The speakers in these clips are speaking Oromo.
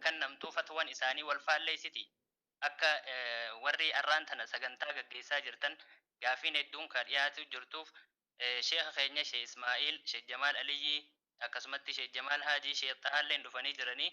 kan namtuu fatwaan isaanii wal faalleessiti. Akka warri arraan tana sagantaa gaggeessaa jirtan gaafiin hedduun kan dhiyaatu jirtuuf sheekha keenya Sheekh Ismaa'il, Sheekh Jamaal Aliyyi akkasumatti Sheekh Jamaal Haajii, Sheekh Xahaalleen dhufanii jiranii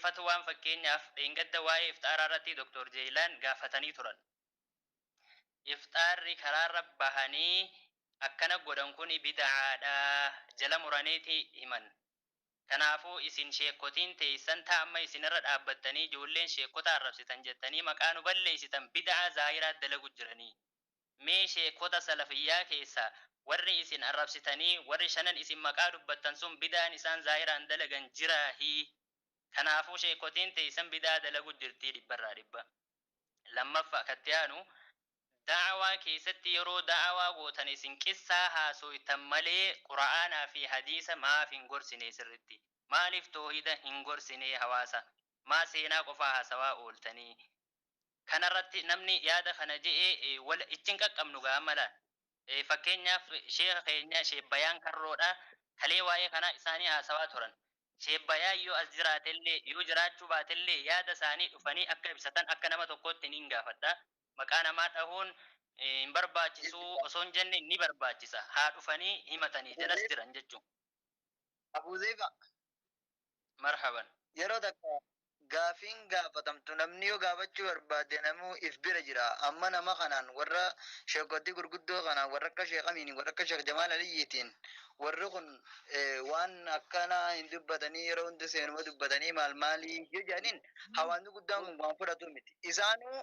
fatwaan fakkeenyaaf dheengadda waa'ee iftaaraa irratti Dr. Jeelaan gaafatanii turan. Iftaarri karaarra bahanii akkana godhan kun bid'aadha jala muraniiti himan. Kanaafuu isin sheekotiin teessan taa'amma isinirra dhaabbattanii ijoolleen sheekota arrabsitan jettanii maqaa nu balleessitan bid'aa zaahiraa dalagu jiranii. Mee sheekota salafiyyaa keessa warri isin arrabsitanii warri shanan isin maqaa dubbattan sun bid'aan isaan zaahiraan dalagan jiraahi. Kanaafuu sheekotiin teessan bid'aa dalagu jirtii dhibbarraa dhibba. Lammaffaa katti aanu da'awaa keessatti yeroo da'awaa gootan isin qissaa haasoytan malee qura'aanaa fi hadiisa maaf hin gorsine sirritti. Maaliif toohida hin gorsine hawaasa? Maa seenaa qofaa haasawaa ooltanii? Kanarratti namni yaada kana je'ee wal ittiin qaqqabnu gaamala. Fakkeenyaaf sheekha keenya Sheekh Bayaan Karroodha. Kalee waa'ee kana isaanii haasawaa turan. Sheekh Bayaan yoo as jiraatellee yoo jiraachuu baatellee yaada isaanii dhufanii akka ibsatan akka nama tokkotti niin gaafadha. Maqaa namaa dhahuun hin barbaachisu osoo hin jenne ni barbaachisa. Haa dhufanii himatanii jalas jiran jechuun. Abuu Zeefa. Marhaban. Yeroo takka gaafiin gaafatamtu namni yoo gaafachuu barbaade namuu if bira jira. Amma nama kanaan warra sheekotii gurguddoo kanaan warra akka Sheekh Amiin warra akka Sheekh Jamaal Aliyyiitiin warri kun waan akkana hin dubbatanii yeroo hundi seenuma dubbatanii maal maalii jedhaniin hawaasni guddaan kun waan fudhatu miti. Isaanuu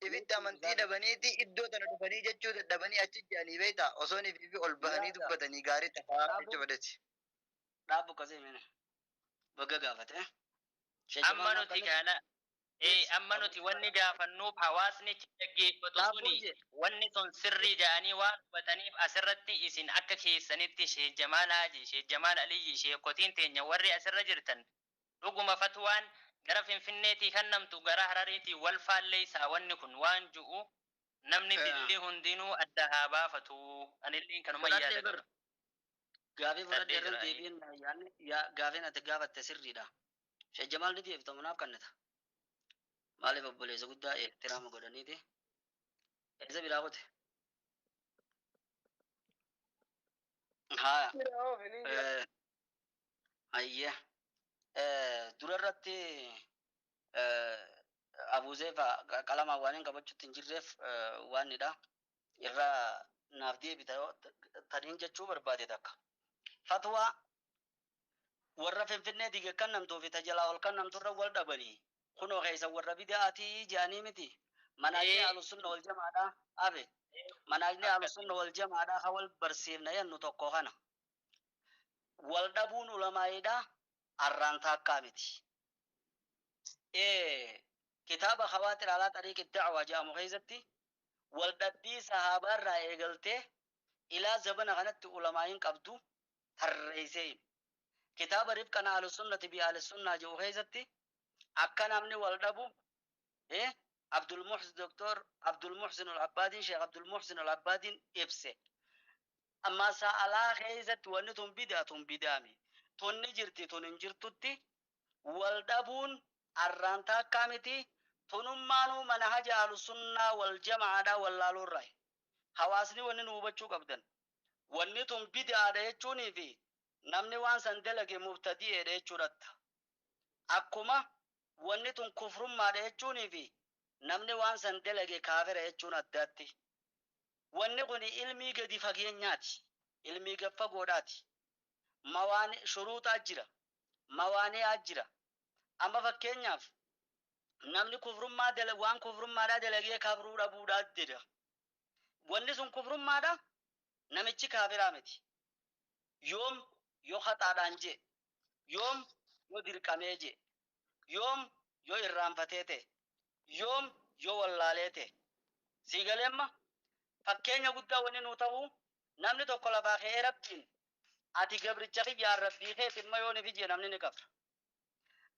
ifitti amantii dhabaniiti iddoo tana dhufanii jechuu dadhabanii achi jedhanii beektaa osoo ifi ol bahanii dubbatanii gaarii tafaa jecha fudhati. Dhaabu akkasii mini bagga gaafate. Amma nuti gaala amma nuti wanni gaafannuuf hawaasni dhaggeeffatu suni wanni sun sirrii jedhanii waan hubataniif asirratti isin akka keessanitti Sheekh Jamaal Haaji, Sheekh Jamaal Aliyyi, sheekotiin teenya warri asirra jirtan dhuguma fatwaan gara Finfinneetii kan namtu gara Harariitii wal faalleessaa wanni kun waan ju'u namni dilli hundinuu adda haa baafatu. Anillee kanuma yaadatu. Gaafii fudhadhee irra deebiin gaafiin ati gaafatte sirriidha. Sheekh Jamaal ni deebifta manaaf kannata. Maaliif obboleessa guddaa eektiraama godhaniiti? Eessa biraa qote? Haa. Ayya. Durarratti Abuu Zeefa qalama waan hin qabachuutti hin jirreef waanidha. Irraa naaf deebita taniin jechuu barbaade takka. Fatwaa warra Finfinnee diige kan namtuu fi tajalaa ol kan namturra wal dhabanii kunoo keessa warra bid'aatii jedhanii miti. Manaajni Ahlusunna wal Jamaadha. Abe manaajni Ahlusunna wal Jamaadha haa wal barsiifna jennu tokko kana. Wal dhabuun ulamaa'idha. Arraan taakkaa miti. Kitaaba Khawaatir alaa Xariiqi Da'waa jedhamu keessatti wal dhabbii sahaabaarraa eegaltee ilaa zabana kanatti ulamaa'iin qabdu tarreessee kitaaba Rifqana Ahlusunnati bi Ahlusunnaa jedhu keessatti akka namni wal dhabu Dr. Abdul Muhsin al-Abbaadiin Sheekh Abdul Muhsin al-Abbaadiin ibse. Amma sa'alaa keessatti wanni tun bid'aami. Tunni jirti tun hin jirtutti wal dhabuun arraan taakkaa miti. Tunummaanuu manhaja Ahlusunnaa wal Jamaadhaa wallaaluurraa. Hawaasni wanni nu hubachuu qabdan. Wanni tun bid'aadha jechuunii fi namni waan san dalage mubtadi'eedha jechuudhatta. Akkuma wanni tun kufrummaadha jechuunii fi namni waan san dalage kaafira jechuun addaatti. Wanni kun ilmii gadi fageenyaati. Ilmii gad fagoodhaati. Mawaani shuruuxaa jira. Mawaani'aa jira. Amma fakkeenyaaf namni kufrummaa waan kufrummaadhaa dalagee kafruu dhabuudhaa jedha. Wanni sun kufrummaadha. Namichi kaafiraa miti. Yoom yoo haxaadhaan jee. Yoom yoo dirqamee jee. Yoom yoo irraanfatee ta'e. Yoom yoo wallaalee ta'e. Siigaleemma fakkeenya guddaa wanni nuu ta'u namni tokko lafaa ka'ee rabbiin ati gabricha kiyyaan rabbii kee dhimma yoo ni fijee namni ni qabra.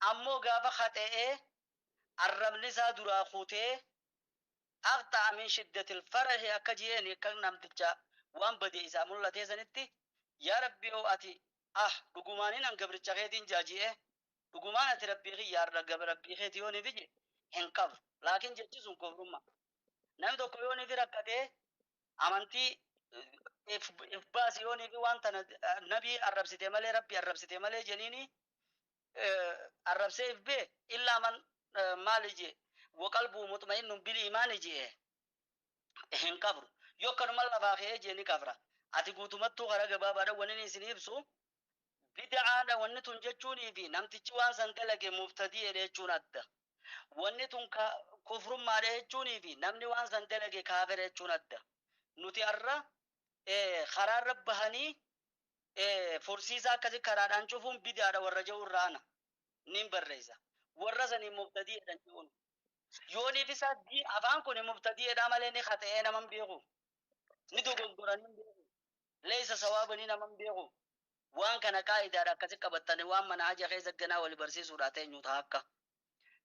Ammoo gaafa haxe'ee arrabni isaa duraa kutee aqxaa min shiddatil farahi akka jeen akka namticha waan badee isaa mul'atee sanitti yaa rabbi yoo ati dhugumaanin an gabricha keetiin jaaji'ee dhugumaan ati rabbii xiyyaarra gaba rabbii keeti yoo nifi je hin qabu laakiin jechi sun kofrumma namni tokko yoo nifi rakkatee amantii if baasi yoo nifi waan tana nabii arrabsite malee rabbii arrabsite malee jeniini arrabsee if bee illaa man maali je waqalbuu mutma'innun bil imaani jee hin qabru yoo kanuma lafaa kee jeeni qabra ati guutumattuu kara gabaabaadha wanni isin ibsu bid'aadha wanni tun jechuunii fi namtichi waan san dalage muftadii jedhe jechuun adda wanni tun kufrummaadha jechuunii fi namni waan san dalage kaafira jechuun adda nuti har'a karaarra bahanii fursiisaa akkasi karaadhaan cufuun bid'aadha warra jedhu irraana nin barreessa warra sanii muftadii jedhan jechuun yooniif isa afaan kun muftadii jedhaa malee ni khata'ee naman beeku ni dogoggoranii beeku leessa sawaabanii naman beeku waan kana qaa'idaadha akkasi qabattanii waan mana haja keessa ganaa wali barsiisuudha teenyu ta'a akka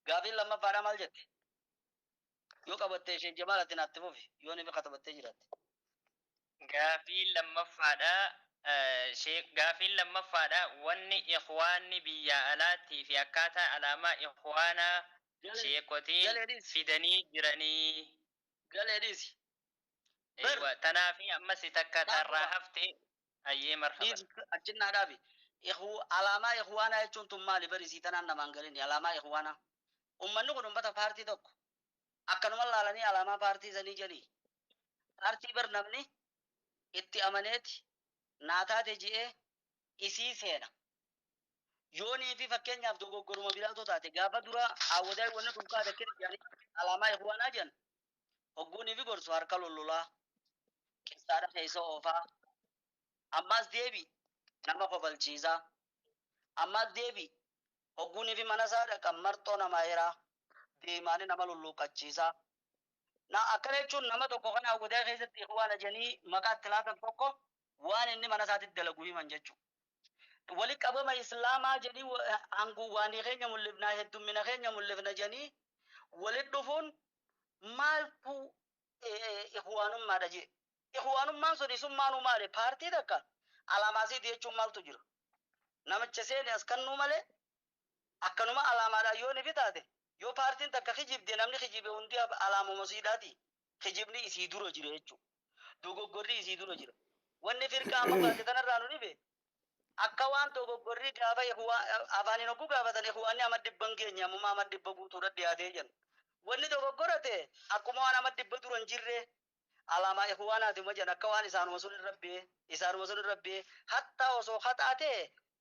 gaafiin lammaffaadha maal jette yoo qabattee ishee jamaalaatti naatti fufi yoo nifi katabattee jiratte gaafiin lammaffaadha wanni ikhwaanni biyya alaatii fi akkaataa alaamaa ikhwaanaa sheekotiin fidanii jiranii galeedhiisi tanaafi ammas takka tarraa hafte ayyee marhaba achinaa dhaabi alaamaa ikhwaanaa jechuun tun maali barisii tanaan namaan galini alaamaa ikhwaanaa ummanni kun ummata paartii tokko akkanuma laalanii alaamaa paartii sanii jedhanii paartii bar namni itti amaneeti naataate ji'ee isii seena yoonii fi fakkeenyaaf dogoggoruma biraatu taate gaafa dura hawwadaa wanni kun kaate kenni jedhanii alaamaa ikhwaanaa jedhan hogguunii fi gorsu harka lollolaa qixxaadha keessa oofaa ammas deebi nama kofalchiisaa ammas deebi hogguunii fi mana isaa dhaqan marxoo namaa heraa deemaanii nama lulluuqachiisaa na akkana jechuun nama tokko kana hawwadaa keessatti ikhwaana jedhanii maqaa itti laatan tokko waan inni mana isaatti dalagu himan jechuudha. Wali qabama islaamaa jedhanii hanguu waan keenya mul'ifnaa heddummina keenya mul'ifna jedhanii wali dhufuun maaltu ikhwaanummaadha jee ikhwaanummaan sun isummaanuu maali paartii takka alaamaasii jechuun maaltu jira namicha seeni as kannuu malee akkanuma alaamaadha yoo ni bitaate yoo paartiin takka kijibde namni kijibe hundi alaamuma siidhaati kijibni isii dura jira jechuudha dogoggorri isii dura jira wanni firqaa amma baate tanarraa nu dhibe akka waan dogoggorri gaafa afaaniin hogguu gaafatan ikhwaanni amma dhibban keenya ammoo amma dhibba guutuudha dhiyaatee jiran wanni dogoggorate akkuma waan amma dhibba dura hin jirre alaamaa ikhwaanaati majan akka waan isaanuma sun irrabbee hatta osoo hataate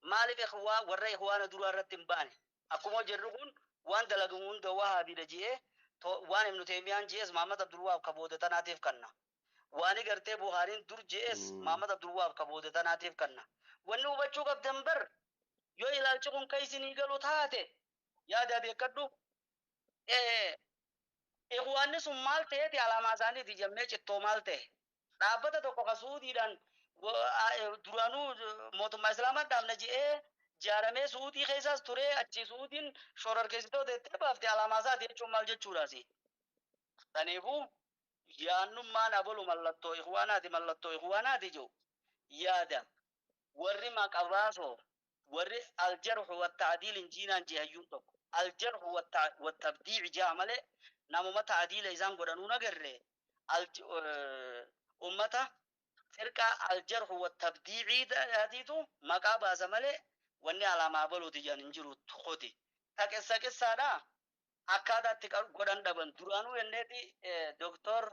maaliif ikhwaan warra ikhwaana duraa irratti hin baane akkuma jirru kun waan dalagu hunda wahaabiidha jee waan ibnu teemiyaan jees Muhammad Abdul Wahab ka booda tanaatiif kanna waan gartee Buhaariin dur jees Muhammad Abdul Wahab ka booda tanaatiif kanna wanni hubachuu qabdan bar yoo ilaalchi kun ka isinii galu taate yaada beekadhu ikhwaanni sun maal ta'eeti alaamaa isaaniiti jemmee cittoo maal ta'e dhaabbata tokko ka suudiidhaan duraanuu mootummaa islaamaa dhaabna je'ee jaaramee suudii keessaas turee achi suudiin shororkeessitoota itti baafte alaamaa isaati jechuun maal jechuudhaasi kanaafuu yaannummaan abalu mallattoo ikhwaanaati jiru yaada warri maqabaasoo warri aljarhu watta'diil injiinaan jehayyuun tokko aljarhu wattabdiic jaa malee namuma ta'diila isaan godhanuu nagarre ummata firqaa aljarhu wattabdiiciidhaatiitu maqaa baasa malee wanni alaamaa baluuti jedhan hin jiru tuqoti taqessa qessaadha akkaataatti godhan dhaban duraanuu yenneeti doktor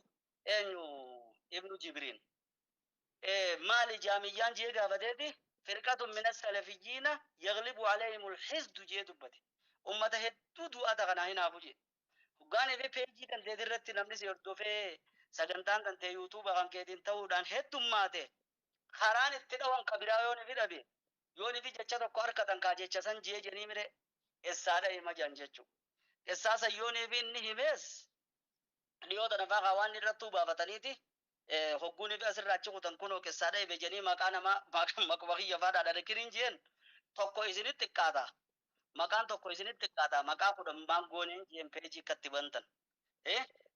eenyu ibnu jibriin maali jaamiyyaan jee gaafateeti firqatun min as-salafiyyiina yaglibu alayhim al-hizdu jee dubbate ummata hedduu du'aata kanaa hinaafu jee hoggaanii fi peejii dandeet irratti namni si hordofee sagantaan dantee yuutuuba kan keetiin ta'uudhaan heddummaate karaan itti dhawan kabiraa yoo ni fidhabe yoo ni fi jecha tokko harkatan kaa jecha san jee jenii mire essaadha hima jan jechuu essaasa yoo ni fi inni himees dhiyoota nafaa waan irrattuu baafataniiti hogguun fi asirraa achi kutan kunoo qessaadha hibe jenii maqaa namaa maqaa kiyya faadhaadha dhakiriin jeen tokko isinitti xiqqaata maqaan tokko isinitti xiqqaata maqaa kudhan maangooneen jeen peejii katti bantan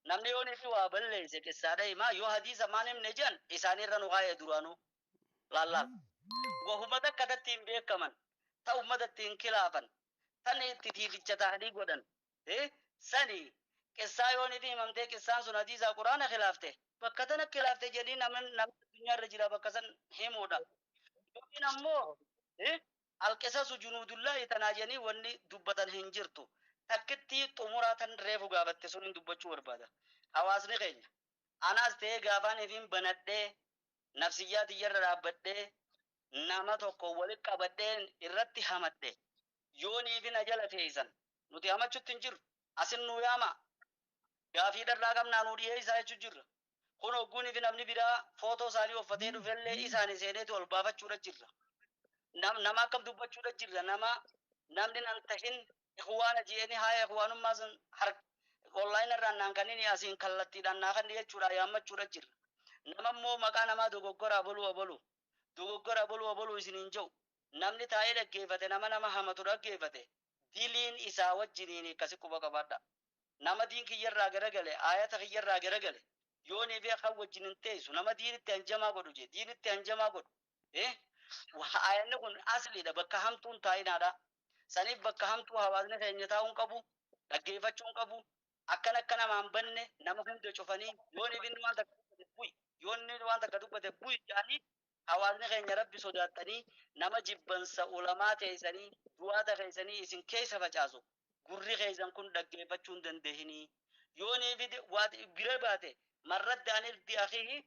namni yoo nifi waa balleesse qessaadha himaa yoo hadiisa maan himne jen isaanirra nu kaa'ee duraanuu lallaal wahuma takka tatti hin beekaman ta ummatatti hin kilaafan sani titiificha ta'anii godhan sani qissaa yoonii fi himamtee qissaan sun hadiisa quraana khilaafte bakka tana khilaafte jedhii namni addunyaa irra jira bakka san himuudha yookiin ammoo alqisasu junuudullaahi tanaa jedhanii wanni dubbatan hin jirtu takkitti xumuraa tan reefu gaafatte sun hin dubbachuu barbaada hawaasni keenya anaas ta'ee gaafaan ifiin banadhee nafsiyyaa tiyyarra dhaabbadhee nama tokko walitti qabadhee irratti hamadhe yoonii fi na jala teeysan nuti hamachuutti hin jirru asin nu yaama gaafii dharraa qabnaa nu dhiyeessaa jechuu jirra kun hogguunii fi namni biraa footoo isaanii uffatee dhufellee isaanii seeneetu ol baafachuudha jirra nama akkam dubbachuudha jirra namni nan tahin ikhwaana jeeni haa ikhwaanummaa sun online irraan naan kanneen asiin kallattiidhaan naa kan jechuudha yaammachuudha jirra nama immoo maqaa namaa dogoggoraa boluu isiniin jiru namni taa'ee dhaggeeffate nama hamatu dhaggeeffate diliin isaa wajjiniin akkasi quba qabaadha nama diin kiyyarraa garagale ayata kiyyarraa garagale yoonii fi akka wajjinin teessu nama diinitti hanjamaa godhu jee diinitti hanjamaa godhu ayanni kun asliidha bakka hamtuun taa'inaadha saniif bakka hamtuu hawaasni keenya taa'uun qabu dhaggeeffachuun qabu akka namaan banne nama hunda cufanii yoonii fi waan takka bu'i yoonni waan takka dubbate bu'i jedhanii hawaasni keenya rabbi sodaatanii nama jibbansa ulamaa teessanii du'aata keessanii isin keessa facaasu gurri keessan kun dhaggeeffachuu hin dandeenye yoonii fi bira baate marradda anirdi akhihi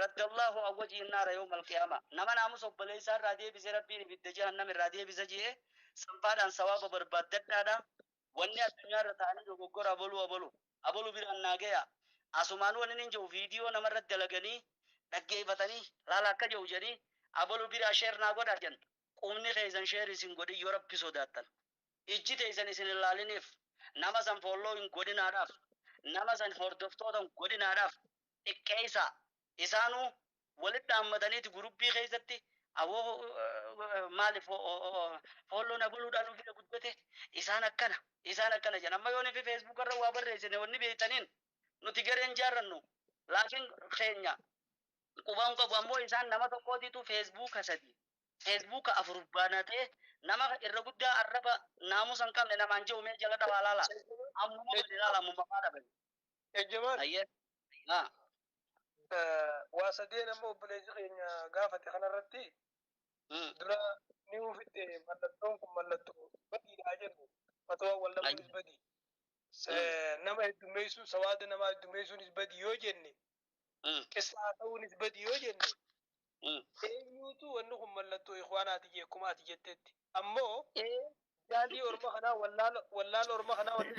raddallahu awwaji innaara yawm alqiyama nama naamus obboleessaa irraa deebise rabbiin ibidda jahannam irraa deebisa jee sanfaadhaan sawaaba barbaaddadhaadha wanni addunyaa irra ta'anii dogoggora aboluu biraan naagaya asumaan wanni nin jiru viidiyoo namarratti dalaganii dhaggeeffatanii laala akka jiru jedhanii aboluu biraa sheer naa godha jedhan qubni keessan sheer isin godhin yoo rabbi sodaattan ijji teessan isin ilaaliniif nama san foolloo hin godhinaadhaaf nama san hordoftoota hin godhinaadhaaf xiqqeessa isaanuu walitti dhaammataniiti gurubbii keessatti awoo maaliif foolloo na buluudhaan ufii guddate isaan akkana jedhan amma yoonii fi feesbuuk irra waa barreessine wanni beektaniin nuti gareen jaarrannu laakiin keenya qubaan qabu ammoo isaan nama tokkootiitu feesbuuka 3 feesbuuka 4 baanatee nama irra guddaa arraba naamusa hin qabne namaan jiru mee jala dhabaa laala ammuma gadi laala ammuma faa dhabe ejjemaan waa sadeen ammoo obboleessi keenya gaafate kanarratti dura ni ufitte mallattoon kun mallattoo badiidhaa jennu fatawaa wal dhabuunis badii nama heddummeessuun sawaada nama heddummeessuunis badii yoo jenne qissaa ta'uunis badii yoo jenne eenyuutu wanni kun mallattoo ikhwaanaati jeekumaati jettetti ammoo jaalii orma kanaa wallaala orma kanaa wanni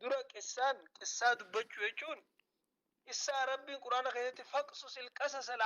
dura qissaa dubbachuu jechuun qissaa rabbiin quraana keessatti faqsusil qasasa